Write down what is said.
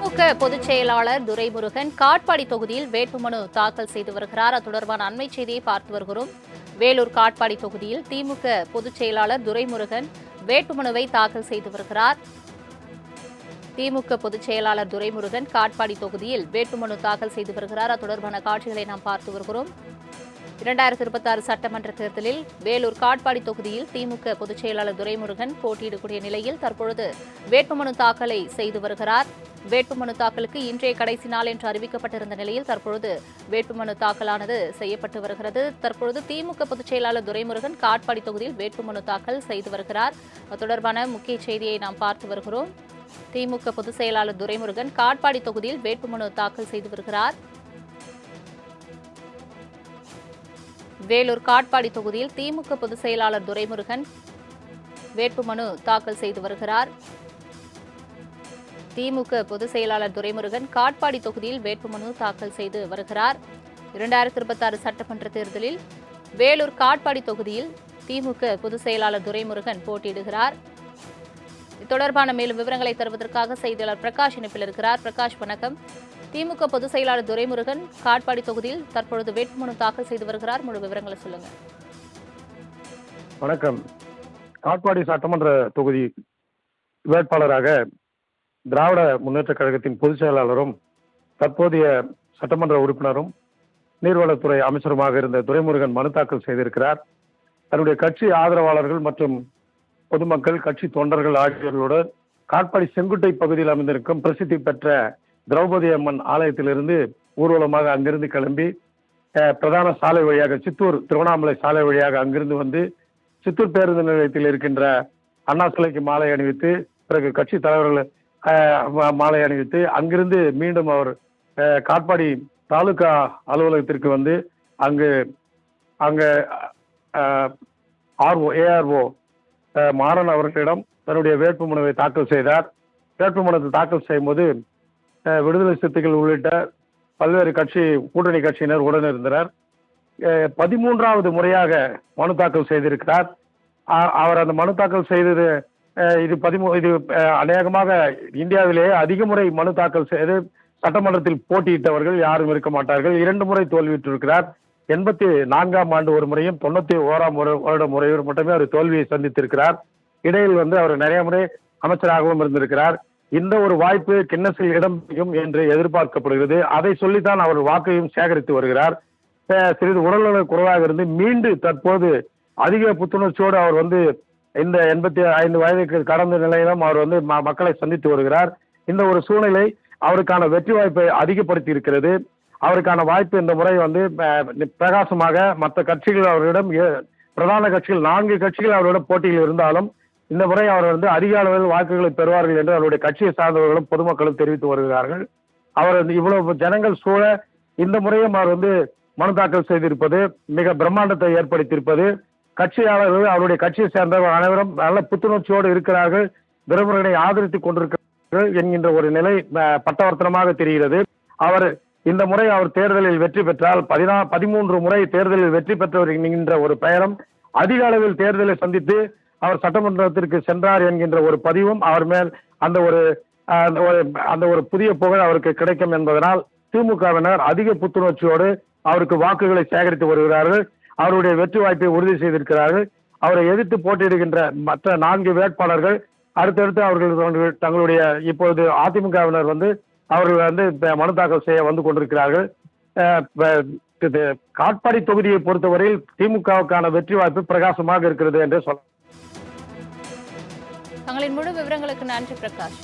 திமுக பொதுச் செயலாளர் துரைமுருகன் காட்பாடி தொகுதியில் வேட்புமனு தாக்கல் செய்து வருகிறார். அது தொடர்பான அண்மை செய்தியை பார்த்து வருகிறோம். வேலூர் காட்பாடி தொகுதியில் திமுக பொதுச் செயலாளர் துரைமுருகன் வேட்புமனுவை தாக்கல் செய்து வருகிறார். திமுக பொதுச் செயலாளர் துரைமுருகன் காட்பாடி தொகுதியில் வேட்புமனு தாக்கல் செய்து வருகிறார். அது தொடர்பான காட்சிகளை நாம் பார்த்து வருகிறோம். 2026 சட்டமன்ற தேர்தலில் வேலூர் காட்பாடி தொகுதியில் திமுக பொதுச் செயலாளர் துரைமுருகன் போட்டியிடக்கூடிய நிலையில் தற்பொழுது வேட்புமனு தாக்கலை செய்து வருகிறார். வேட்புமனு தாக்கலுக்கு இன்றைய கடைசி நாள் என்று அறிவிக்கப்பட்டிருந்த நிலையில் தற்பொழுது வேட்புமனு தாக்கலானது செய்யப்பட்டு வருகிறது. தற்பொழுது திமுக பொதுச் செயலாளர் துரைமுருகன் காட்பாடி தொகுதியில் வேட்புமனு தாக்கல் செய்து வருகிறார். அது தொடர்பான முக்கிய செய்தியை நாம் பார்த்து வருகிறோம். திமுக பொதுச் செயலாளர் துரைமுருகன் காட்பாடி தொகுதியில் வேட்புமனு தாக்கல் செய்து வருகிறார். வேலூர் காட்பாடி தொகுதியில் திமுக பொதுச் செயலாளர் துரைமுருகன் வேட்புமனு தாக்கல் செய்து வருகிறார். திமுக பொதுச் செயலாளர் துரைமுருகன் காட்பாடி தொகுதியில் வேட்புமனு தாக்கல் செய்து வருகிறார். 2026 சட்டமன்ற தேர்தலில் வேலூர் காட்பாடி தொகுதியில் திமுக பொதுச் செயலாளர் துரைமுருகன் போட்டியிடுகிறார். இது தொடர்பான மேலும் விவரங்களை தருவதற்காக செய்தியாளர் பிரகாஷ் இணைப்பில் இருக்கிறார். பிரகாஷ், வணக்கம். திமுக பொதுச் செயலாளர் துரைமுருகன் காட்பாடி தொகுதியில் தற்பொழுது வேட்புமனு தாக்கல் செய்து வருகிறார். முழு விவரங்களை சொல்லுங்க. வணக்கம். காட்பாடி சட்டமன்ற தொகுதி வேட்பாளராக திராவிட முன்னேற்ற கழகத்தின் பொதுச் செயலாளரும் தற்போதைய சட்டமன்ற உறுப்பினரும் நீர்வளத்துறை அமைச்சருமாக இருந்த துரைமுருகன் மனு தாக்கல் செய்திருக்கிறார். தன்னுடைய கட்சி ஆதரவாளர்கள் மற்றும் பொதுமக்கள், கட்சி தொண்டர்கள் ஆகியோர்களோடு காட்பாடி செங்குட்டை பகுதியில் அமைந்திருக்கும் பிரசித்தி பெற்ற திரௌபதி அம்மன் ஆலயத்திலிருந்து ஊர்வலமாக அங்கிருந்து கிளம்பி பிரதான சாலை வழியாக சித்தூர் திருவண்ணாமலை சாலை வழியாக அங்கிருந்து வந்து சித்தூர் பேருந்து நிலையத்தில் இருக்கின்ற அண்ணா சிலைக்கு மாலை அணிவித்து, பிறகு கட்சி தலைவர்கள் மாலை அணிவித்து அங்கிருந்து மீண்டும் அவர் காட்பாடி தாலுகா அலுவலகத்திற்கு வந்து அங்கு ஏஆர்ஓ மாறன் அவர்களிடம் தன்னுடைய வேட்புமனுவை தாக்கல் செய்தார். வேட்புமனத்தை தாக்கல் செய்யும்போது விடுதலை சிறுத்தைகள் உள்ளிட்ட பல்வேறு கூட்டணி கட்சியினர் உடனிருந்தனர். 13வது முறையாக மனு தாக்கல் செய்திருக்கிறார். அவர் அந்த மனு தாக்கல் செய்தது இது அநேகமாக இந்தியாவிலேயே அதிக முறை மனு தாக்கல் செய்து சட்டமன்றத்தில் போட்டியிட்டவர்கள் யாரும் இருக்க மாட்டார்கள். 2 முறை தோல்வியுற்றிருக்கிறார். 84ஆம் ஆண்டு ஒரு முறையும் 91ஆம் வருடம் முறையும் மட்டுமே அவர் தோல்வியை சந்தித்திருக்கிறார். இடையில் அவர் நிறைய முறை அமைச்சராகவும் இருந்திருக்கிறார். இந்த ஒரு வாய்ப்பு கின்னஸில் இடம்பெறும் என்று எதிர்பார்க்கப்படுகிறது. அதை சொல்லித்தான் அவர் வாக்கையும் சேகரித்து வருகிறார். சிறிது உடல்நல குறைவாக இருந்து மீண்டு தற்போது அதிக புத்துணர்ச்சியோடு அவர் இந்த 85 வயதுக்கு கடந்த நிலையிலும் அவர் மக்களை சந்தித்து வருகிறார். இந்த ஒரு சூழ்நிலை அவருக்கான வெற்றி வாய்ப்பை அதிகப்படுத்தி இருக்கிறது. அவருக்கான வாய்ப்பு இந்த முறை பிரகாசமாக மற்ற கட்சிகள் அவரிடம், பிரதான கட்சிகள் 4 கட்சிகள் அவரிடம் போட்டியில் இருந்தாலும் இந்த முறை அவர் அதிக அளவில் வாக்குகளை பெறுவார்கள் என்று அவருடைய கட்சியை சார்ந்தவர்களும் பொதுமக்களும் தெரிவித்து வருகிறார்கள். அவர் இவ்வளவு ஜனங்கள் சூழ இந்த முறையும் அவர் மனு தாக்கல் செய்திருப்பது மிக பிரம்மாண்டத்தை ஏற்படுத்தியிருப்பது, கட்சியாளர்கள் அவருடைய கட்சியை சேர்ந்தவர்கள் அனைவரும் நல்ல புத்துணர்ச்சியோடு இருக்கிறார்கள், துரைமுருகனை ஆதரித்துக் கொண்டிருக்கிறார்கள் என்கின்ற ஒரு நிலை பட்டவர்த்தனமாக தெரிகிறது. அவர் இந்த முறை அவர் தேர்தலில் வெற்றி பெற்றால் 13 முறை தேர்தலில் வெற்றி பெற்றவர் என்கின்ற ஒரு பெயரும், அதிக அளவில் தேர்தலை சந்தித்து அவர் சட்டமன்றத்திற்கு சென்றார் என்கின்ற ஒரு பதிவும் அவர் மேல் அந்த ஒரு புதிய புகழ் அவருக்கு கிடைக்கும் என்பதனால் திமுகவினர் அதிக புத்துணர்ச்சியோடு அவருக்கு வாக்குகளை சேகரித்து வருகிறார்கள். அவருடைய வெற்றி வாய்ப்பை உறுதி செய்திருக்கிறார்கள். அவரை எதிர்த்து போட்டியிடுகின்ற மற்ற 4 வேட்பாளர்கள் அடுத்தடுத்து அவர்கள் தங்களுடைய இப்பொழுது அதிமுகவினர் அவர்கள் மனு தாக்கல் செய்ய வந்து கொண்டிருக்கிறார்கள். காட்பாடி தொகுதியை பொறுத்தவரையில் திமுகவுக்கான வெற்றி வாய்ப்பு பிரகாசமாக இருக்கிறது என்று சொல்லலாம். தங்களின் முழு விவரங்களுக்கு நன்றி பிரகாஷ்.